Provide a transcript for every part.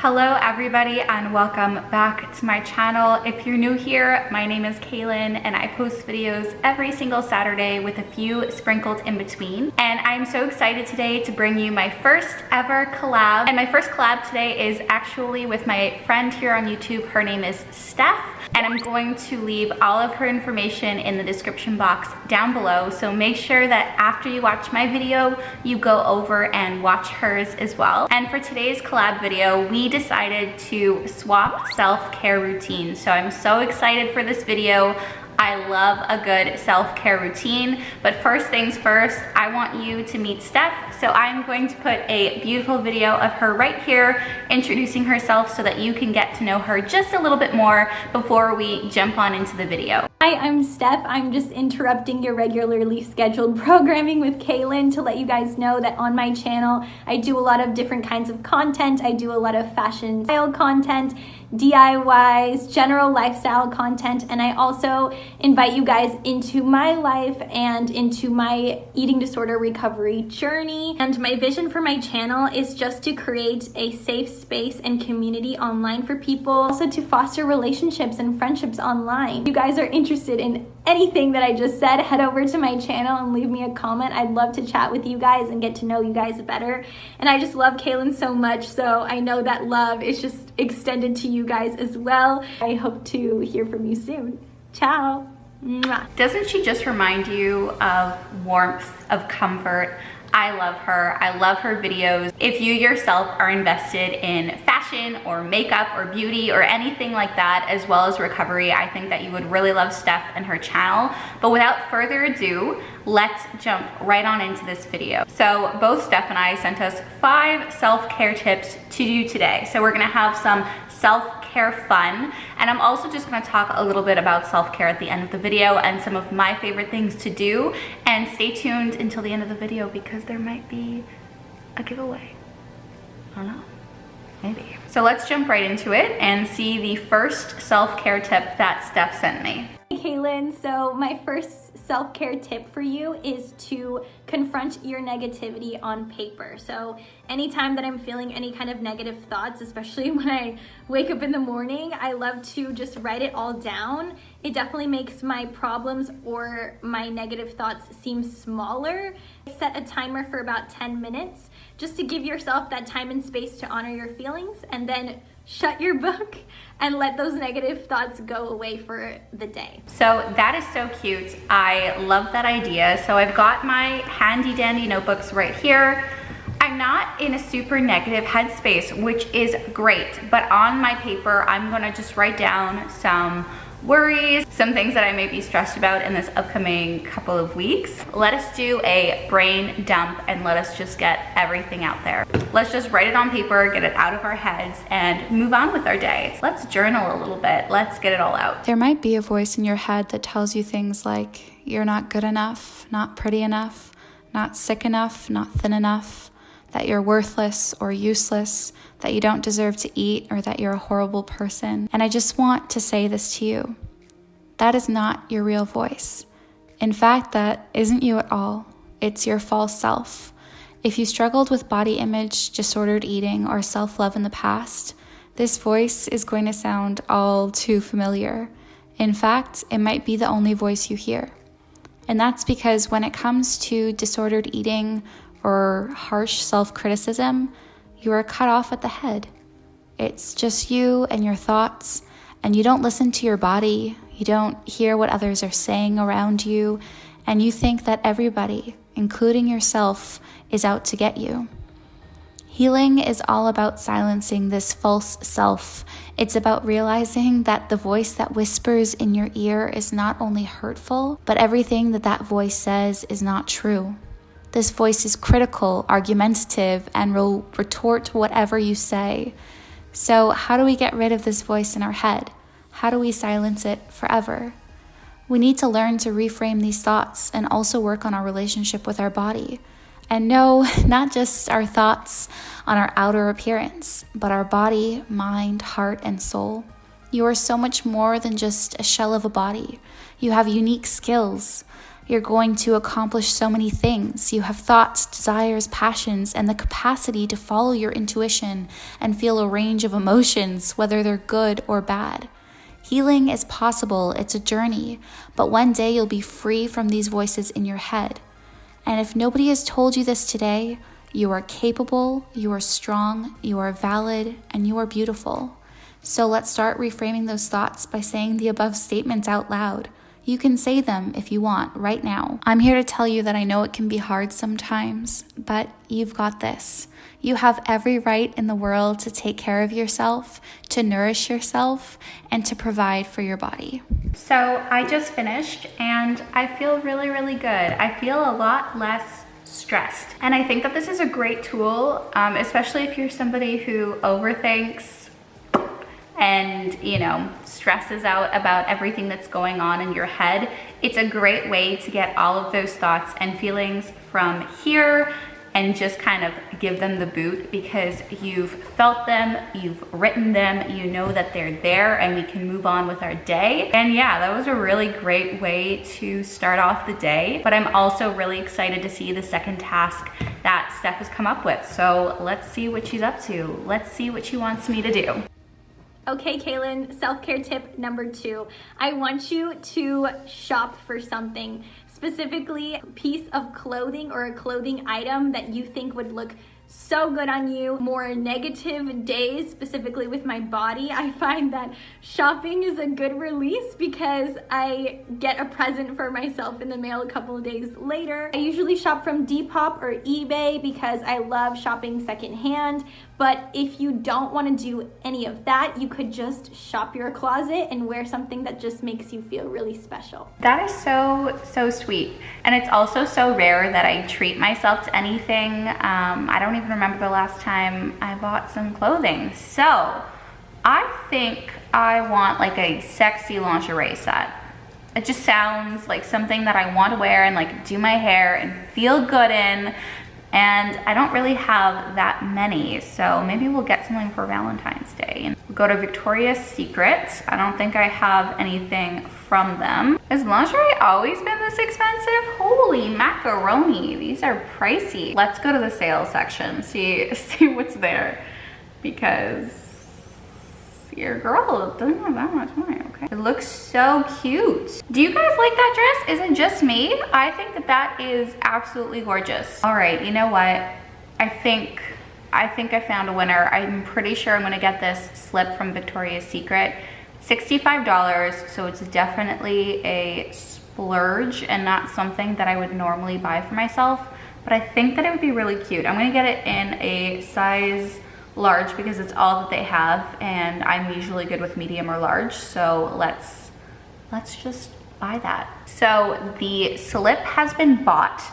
Hello everybody and welcome back to my channel. If you're new here, my name is Kailin and I post videos every single Saturday with a few sprinkled in between. And I'm so excited today to bring you my first ever collab. And my first collab today is actually with my friend here on YouTube. Her name is Steph. And I'm going to leave all of her information in the description box down below. So make sure that after you watch my video, you go over and watch hers as well. And for today's collab video, we decided to swap self-care routines. So I'm so excited for this video. I love a good self-care routine, but first things first, I want you to meet Steph. So I'm going to put a beautiful video of her right here introducing herself so that you can get to know her just a little bit more before we jump on into the video. Hi, I'm Steph. I'm just interrupting your regularly scheduled programming with Kailin to let you guys know that on my channel, I do a lot of different kinds of content. I do a lot of fashion style content, DIYs, general lifestyle content, and I also invite you guys into my life and into my eating disorder recovery journey. And my vision for my channel is just to create a safe space and community online for people, also to foster relationships and friendships online. If you guys are interested in anything that I just said, head over to my channel and leave me a comment. I'd love to chat with you guys and get to know you guys better. And I just love Kailin so much, so I know that love is just extended to you guys as well. I hope to hear from you soon. Ciao. Mwah. Doesn't she just remind you of warmth, of comfort? I love her. I love her videos. If you yourself are invested in fashion or makeup or beauty or anything like that, as well as recovery, I think that you would really love Steph and her channel. But without further ado, let's jump right on into this video. So both Steph and I sent us 5 self-care tips to do today. So we're gonna have some self-care fun, and I'm also just going to talk a little bit about self-care at the end of the video and some of my favorite things to do. And stay tuned until the end of the video because there might be a giveaway. I don't know, maybe. So let's jump right into it and see the first self-care tip that Steph sent me. Hey Kailin, so my first self-care tip for you is to confront your negativity on paper. So anytime that I'm feeling any kind of negative thoughts, especially when I wake up in the morning, I love to just write it all down. It definitely makes my problems or my negative thoughts seem smaller. Set a timer for about 10 minutes just to give yourself that time and space to honor your feelings, and then shut your book and let those negative thoughts go away for the day. So that is so cute. I love that idea. So I've got my handy dandy notebooks right here. I'm not in a super negative headspace, which is great, but on my paper, I'm gonna just write down some worries, some things that I may be stressed about in this upcoming couple of weeks. Let us do a brain dump and let us just get everything out there. Let's just write it on paper, get it out of our heads, and move on with our day. Let's journal a little bit. Let's get it all out. There might be a voice in your head that tells you things like, you're not good enough, not pretty enough, not sick enough, not thin enough, that you're worthless or useless, that you don't deserve to eat, or that you're a horrible person. And I just want to say this to you. That is not your real voice. In fact, that isn't you at all. It's your false self. If you struggled with body image, disordered eating, or self-love in the past, this voice is going to sound all too familiar. In fact, it might be the only voice you hear. And that's because when it comes to disordered eating or harsh self-criticism, you are cut off at the head. It's just you and your thoughts, and you don't listen to your body, you don't hear what others are saying around you, and you think that everybody, including yourself, is out to get you. Healing is all about silencing this false self. It's about realizing that the voice that whispers in your ear is not only hurtful, but everything that that voice says is not true. This voice is critical, argumentative, and will retort whatever you say. So how do we get rid of this voice in our head? How do we silence it forever? We need to learn to reframe these thoughts and also work on our relationship with our body. And no, not just our thoughts on our outer appearance, but our body, mind, heart, and soul. You are so much more than just a shell of a body. You have unique skills. You're going to accomplish so many things. You have thoughts, desires, passions, and the capacity to follow your intuition and feel a range of emotions, whether they're good or bad. Healing is possible, it's a journey, but one day you'll be free from these voices in your head. And if nobody has told you this today, you are capable, you are strong, you are valid, and you are beautiful. So let's start reframing those thoughts by saying the above statements out loud. You can say them if you want right now. I'm here to tell you that I know it can be hard sometimes, but you've got this. You have every right in the world to take care of yourself, to nourish yourself, and to provide for your body. So I just finished and I feel really, really good. I feel a lot less stressed. And I think that this is a great tool, especially if you're somebody who overthinks and, stresses out about everything that's going on in your head. It's a great way to get all of those thoughts and feelings from here and just kind of give them the boot, because you've felt them, you've written them, you know that they're there, and we can move on with our day. And yeah, that was a really great way to start off the day. But I'm also really excited to see the second task that Steph has come up with. So let's see what she's up to. Let's see what she wants me to do. Okay, Kailin, self-care tip number 2. I want you to shop for something, specifically a piece of clothing or a clothing item that you think would look so good on you. More negative days, specifically with my body, I find that shopping is a good release because I get a present for myself in the mail a couple of days later. I usually shop from Depop or eBay because I love shopping secondhand. But if you don't want to do any of that, you could just shop your closet and wear something that just makes you feel really special. That is so sweet. And it's also so rare that I treat myself to anything. I don't even remember the last time I bought some clothing. So I think I want like a sexy lingerie set. It just sounds like something that I want to wear and like do my hair and feel good in. And I don't really have that many, so maybe we'll get something for Valentine's Day. And we'll go to Victoria's Secret. I don't think I have anything from them. Has lingerie always been this expensive? Holy macaroni, these are pricey. Let's go to the sales section, see what's there, because your girl doesn't have that much money, okay? It looks so cute. Do you guys like that dress? Is it just me? I think that is absolutely gorgeous. All right, you know what? I think I found a winner. I'm pretty sure I'm gonna get this slip from Victoria's Secret. $65, so it's definitely a splurge and not something that I would normally buy for myself, but I think that it would be really cute. I'm gonna get it in a size large because it's all that they have, and I'm usually good with medium or large, so let's just buy that. So the slip has been bought,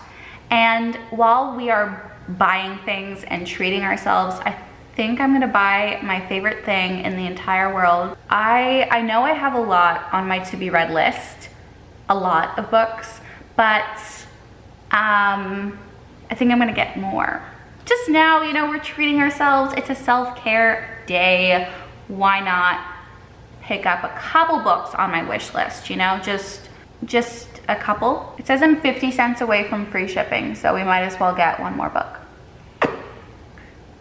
and while we are buying things and treating ourselves, I think I'm gonna buy my favorite thing in the entire world. I know I have a lot on my to be read list, a lot of books, but I think I'm gonna get more. Just now, we're treating ourselves. It's a self-care day. Why not pick up a couple books on my wish list, just a couple. It says I'm 50 cents away from free shipping, so we might as well get one more book.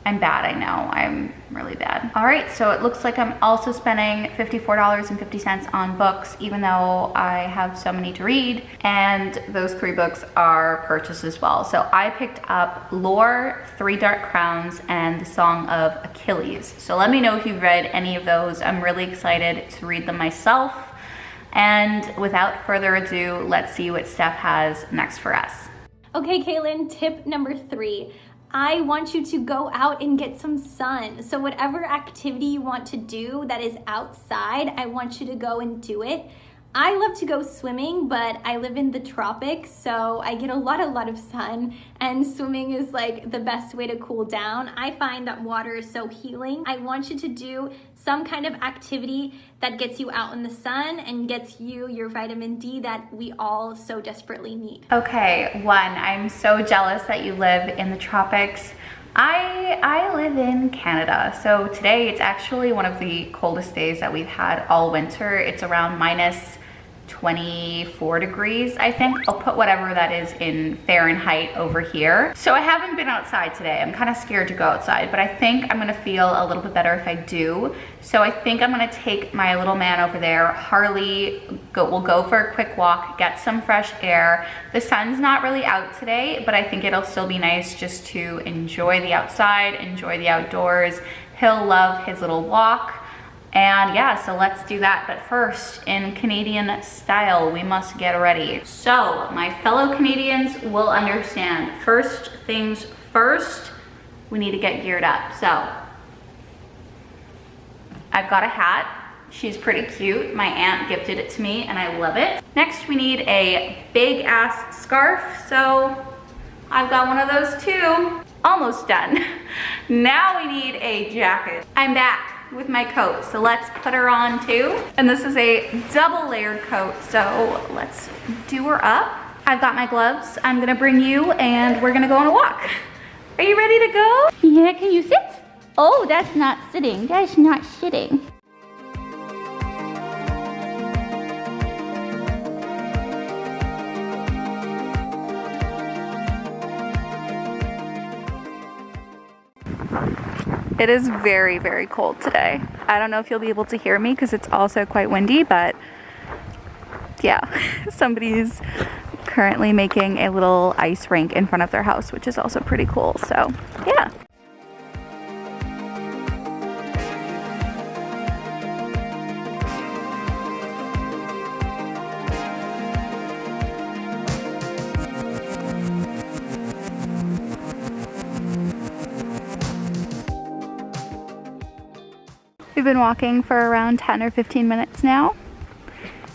I'm bad, I know, I'm really bad. All right, so it looks like I'm also spending $54.50 on books, even though I have so many to read, and those 3 books are purchased as well. So I picked up Lore, 3 Dark Crowns, and The Song of Achilles. So let me know if you've read any of those. I'm really excited to read them myself. And without further ado, let's see what Steph has next for us. Okay, Kailin, tip number 3. I want you to go out and get some sun. So whatever activity you want to do that is outside, I want you to go and do it. I love to go swimming, but I live in the tropics, so I get a lot of sun, and swimming is like the best way to cool down. I find that water is so healing. I want you to do some kind of activity that gets you out in the sun and gets you your vitamin D that we all so desperately need. Okay, 1, I'm so jealous that you live in the tropics. I live in Canada, so today it's actually one of the coldest days that we've had all winter. It's around 24 degrees, I think. I'll put whatever that is in Fahrenheit over here. So I haven't been outside today. I'm kind of scared to go outside, but I think I'm gonna feel a little bit better if I do. So I think I'm gonna take my little man over there. Harley will go for a quick walk, get some fresh air. The sun's not really out today, but I think it'll still be nice just to enjoy the outside, enjoy the outdoors. He'll love his little walk. And yeah, so let's do that. But first, in Canadian style, we must get ready. So my fellow Canadians will understand. First things first, we need to get geared up. So I've got a hat. She's pretty cute. My aunt gifted it to me and I love it. Next, we need a big ass scarf. So I've got one of those too. Almost done. Now we need a jacket. I'm back with my coat, so let's put her on too. And this is a double layered coat, so let's do her up. I've got my gloves. I'm gonna bring you and we're gonna go on a walk. Are you ready to go? Yeah, can you sit? Oh, that's not sitting. That's not sitting. It is very, very cold today. I don't know if you'll be able to hear me because it's also quite windy, but yeah, somebody's currently making a little ice rink in front of their house, which is also pretty cool. So yeah. We've been walking for around 10 or 15 minutes now.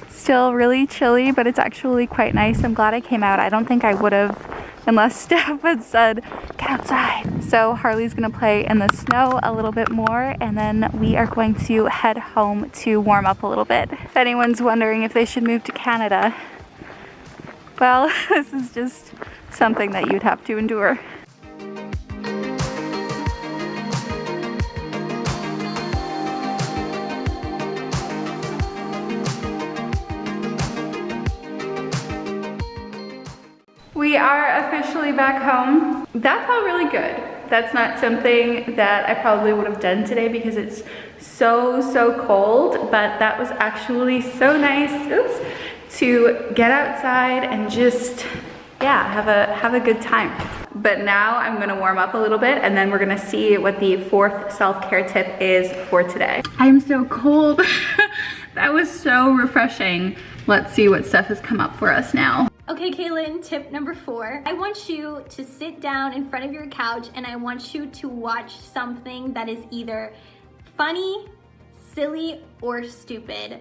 It's still really chilly, but it's actually quite nice. I'm glad I came out. I don't think I would have unless Steph had said, get outside. So Harley's gonna play in the snow a little bit more, and then we are going to head home to warm up a little bit. If anyone's wondering if they should move to Canada, well, this is just something that you'd have to endure. We are officially back home. That felt really good. That's not something that I probably would have done today because it's so cold, but that was actually so nice, to get outside and just, yeah, have a good time. But now I'm gonna warm up a little bit and then we're gonna see what the fourth self-care tip is for today. I'm so cold. That was so refreshing. Let's see what Steph has come up for us now. Okay, Kailin, tip number 4. I want you to sit down in front of your couch and I want you to watch something that is either funny, silly, or stupid.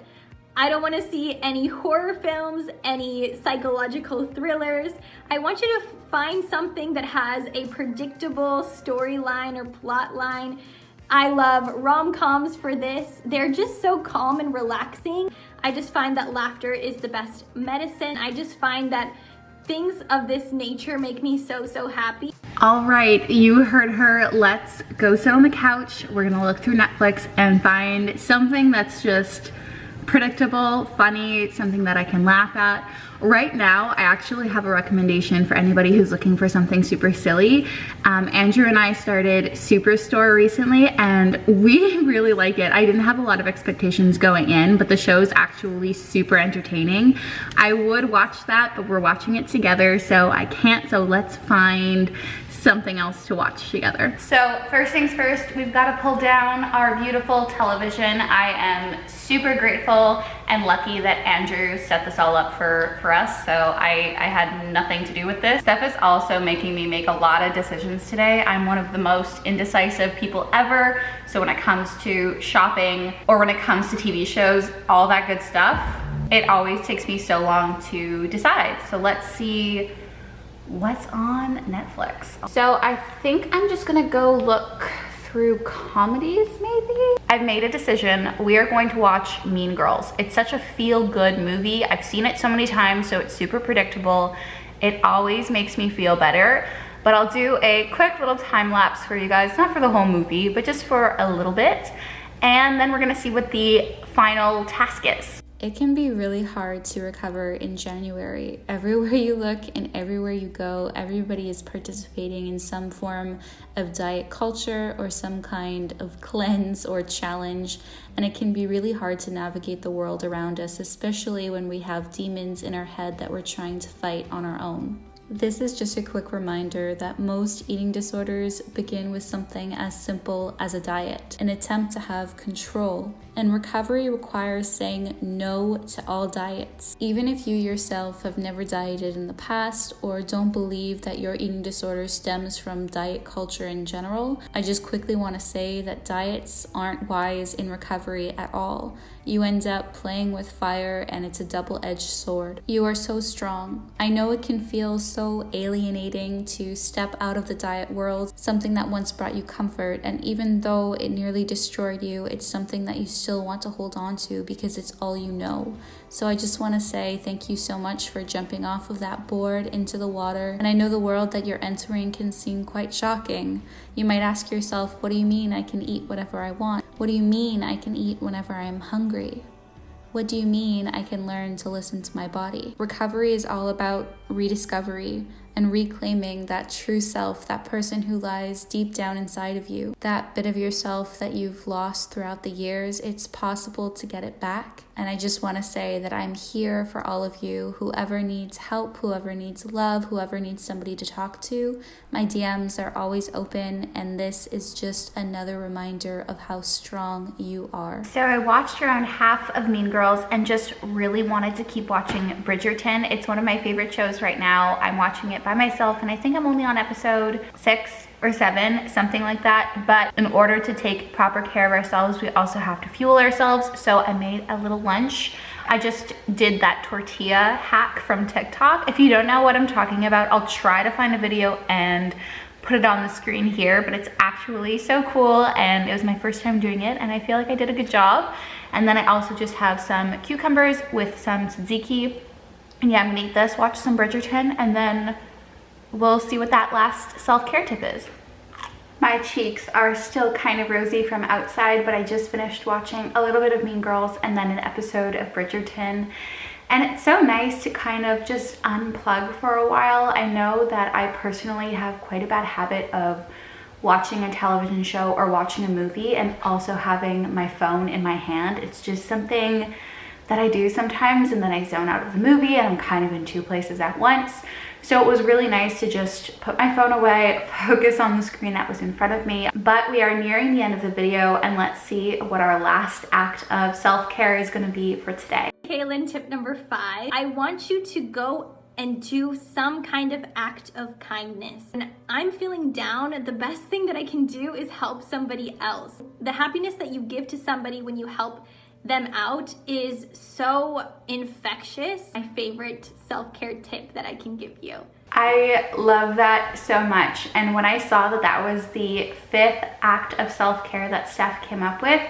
I don't want to see any horror films, any psychological thrillers. I want you to find something that has a predictable storyline or plot line. I love rom-coms for this. They're just so calm and relaxing. I just find that laughter is the best medicine. I just find that things of this nature make me so happy. All right, you heard her. Let's go sit on the couch. We're gonna look through Netflix and find something that's just predictable, funny, something that I can laugh at. Right now, I actually have a recommendation for anybody who's looking for something super silly. Andrew and I started Superstore recently and we really like it. I didn't have a lot of expectations going in, but the show's actually super entertaining. I would watch that, but we're watching it together, so I can't, so let's find something else to watch together. So first things first, we've got to pull down our beautiful television. I am super grateful and lucky that Andrew set this all up for us, so I had nothing to do with this. Steph is also making me make a lot of decisions today. I'm one of the most indecisive people ever, so when it comes to shopping or when it comes to TV shows, all that good stuff, it always takes me so long to decide. So let's see what's on Netflix. So I think I'm just gonna go look through comedies maybe. I've made a decision. We are going to watch Mean Girls. It's such a feel-good movie. I've seen it so many times, so it's super predictable. It always makes me feel better, but I'll do a quick little time lapse for you guys, not for the whole movie, but just for a little bit. And then we're gonna see what the final task is. It can be really hard to recover in January. Everywhere you look and everywhere you go, everybody is participating in some form of diet culture or some kind of cleanse or challenge, and it can be really hard to navigate the world around us, especially when we have demons in our head that we're trying to fight on our own. This is just a quick reminder that most eating disorders begin with something as simple as a diet, an attempt to have control. And recovery requires saying no to all diets. Even if you yourself have never dieted in the past or don't believe that your eating disorder stems from diet culture in general, I just quickly want to say that diets aren't wise in recovery at all. You end up playing with fire and it's a double-edged sword. You are so strong. I know it can feel so alienating to step out of the diet world, something that once brought you comfort, and even though it nearly destroyed you, it's something that you still want to hold on to because it's all you know. So I just want to say thank you so much for jumping off of that board into the water. And I know the world that you're entering can seem quite shocking. You might ask yourself, what do you mean I can eat whatever I want? What do you mean I can eat whenever I'm hungry? What do you mean I can learn to listen to my body? Recovery is all about rediscovery and reclaiming that true self, that person who lies deep down inside of you, that bit of yourself that you've lost throughout the years. It's possible to get it back. And I just want to say that I'm here for all of you, whoever needs help, whoever needs love, whoever needs somebody to talk to. My DMs are always open, and this is just another reminder of how strong you are. So I watched around half of Mean Girls and just really wanted to keep watching Bridgerton. It's one of my favorite shows right now. I'm watching it by myself, and I think I'm only on episode 6 or 7, something like that. But in order to take proper care of ourselves, we also have to fuel ourselves. So I made a little lunch. I just did that tortilla hack from TikTok. If you don't know what I'm talking about, I'll try to find a video and put it on the screen here, but it's actually so cool, and it was my first time doing it, and I feel like I did a good job. And then I also just have some cucumbers with some tzatziki. And yeah, I'm gonna eat this, watch some Bridgerton, and then we'll see what that last self-care tip is. My cheeks are still kind of rosy from outside, but I just finished watching a little bit of Mean Girls and then an episode of Bridgerton. And it's so nice to kind of just unplug for a while. I know that I personally have quite a bad habit of watching a television show or watching a movie and also having my phone in my hand. It's just something that I do sometimes, and then I zone out of the movie and I'm kind of in two places at once. So it was really nice to just put my phone away, focus on the screen that was in front of me. But we are nearing the end of the video, and let's see what our last act of self-care is going to be for today. Kailin, tip number 5. I want you to go and do some kind of act of kindness. And I'm feeling down. The best thing that I can do is help somebody else. The happiness that you give to somebody when you help them out is so infectious. My favorite self-care tip that I can give you. I love that so much. And when I saw that that was the 5th act of self-care that Steph came up with,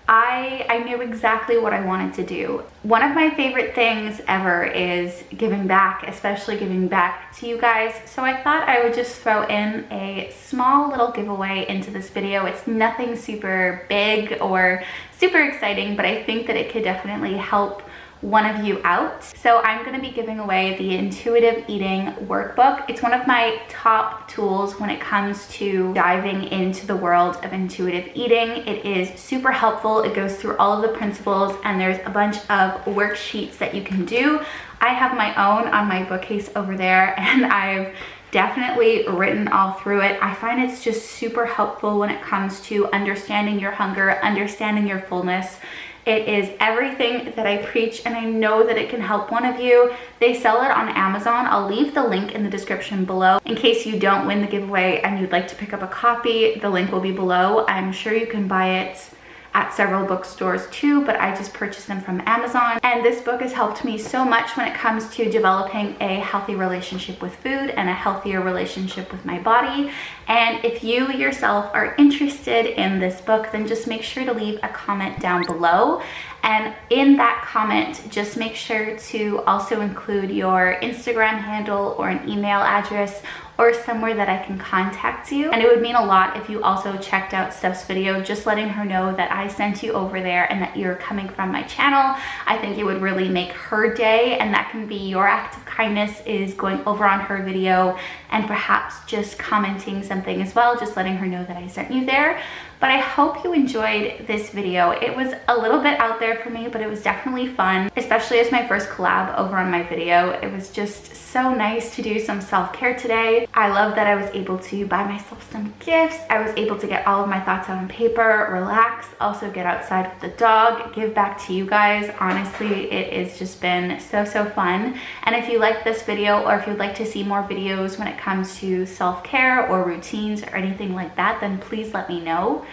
I knew exactly what I wanted to do. One of my favorite things ever is giving back, especially giving back to you guys. So I thought I would just throw in a small little giveaway into this video. It's nothing super big or super exciting, but I think that it could definitely help one of you out. So I'm going to be giving away the Intuitive Eating Workbook. It's one of my top tools when it comes to diving into the world of intuitive eating. It is super helpful. It goes through all of the principles, and there's a bunch of worksheets that you can do. I have my own on my bookcase over there, and I've definitely written all through it. I find it's just super helpful when it comes to understanding your hunger, understanding your fullness. It is everything that I preach, and I know that it can help one of you. They sell it on Amazon. I'll leave the link in the description below. In case you don't win the giveaway and you'd like to pick up a copy, the link will be below. I'm sure you can buy it at several bookstores too, but I just purchased them from Amazon. And this book has helped me so much when it comes to developing a healthy relationship with food and a healthier relationship with my body. And if you yourself are interested in this book, then just make sure to leave a comment down below. And in that comment, just make sure to also include your Instagram handle or an email address or somewhere that I can contact you. And it would mean a lot if you also checked out Steph's video, just letting her know that I sent you over there and that you're coming from my channel. I think it would really make her day, and that can be your act of kindness, is going over on her video and perhaps just commenting something as well, just letting her know that I sent you there. But I hope you enjoyed this video. It was a little bit out there for me, but it was definitely fun, especially as my first collab over on my video. It was just so nice to do some self-care today. I love that I was able to buy myself some gifts. I was able to get all of my thoughts out on paper, relax, also get outside with the dog, give back to you guys. Honestly, it has just been so fun. And if you like this video, or if you'd like to see more videos when it comes to self-care or routines or anything like that, then please let me know.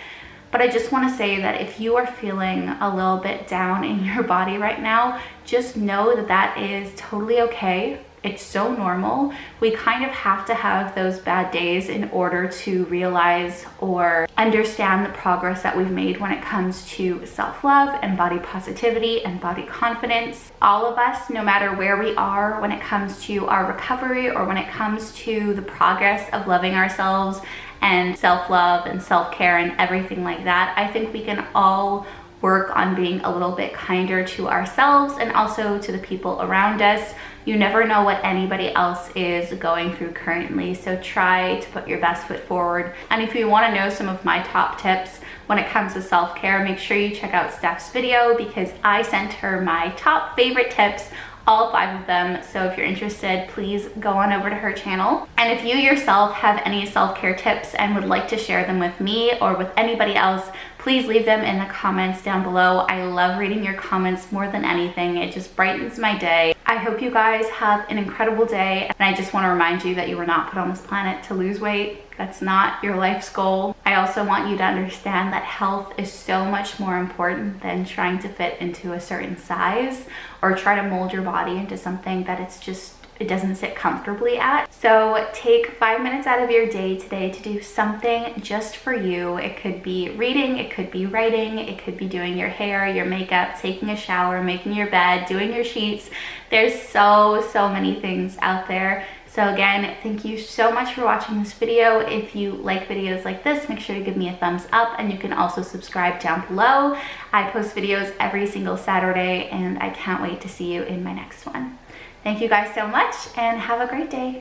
But I just want to say that if you are feeling a little bit down in your body right now, just know that that is totally okay. It's so normal. We kind of have to have those bad days in order to realize or understand the progress that we've made when it comes to self-love and body positivity and body confidence. All of us, no matter where we are when it comes to our recovery or when it comes to the progress of loving ourselves and self-love and self-care and everything like that, I think we can all work on being a little bit kinder to ourselves and also to the people around us. You never know what anybody else is going through currently, so try to put your best foot forward. And if you want to know some of my top tips when it comes to self-care, make sure you check out Steph's video, because I sent her my top favorite tips, all 5 of them. So if you're interested, please go on over to her channel. And if you yourself have any self-care tips and would like to share them with me or with anybody else, please leave them in the comments down below. I love reading your comments more than anything. It just brightens my day. I hope you guys have an incredible day. And I just want to remind you that you were not put on this planet to lose weight. That's not your life's goal. I also want you to understand that health is so much more important than trying to fit into a certain size or try to mold your body into something that it doesn't sit comfortably at. So take 5 minutes out of your day today to do something just for you. It could be reading, it could be writing, it could be doing your hair, your makeup, taking a shower, making your bed, doing your sheets. There's so many things out there. So again, thank you so much for watching this video. If you like videos like this, make sure to give me a thumbs up, and you can also subscribe down below. I post videos every single Saturday, and I can't wait to see you in my next one. Thank you guys so much, and have a great day.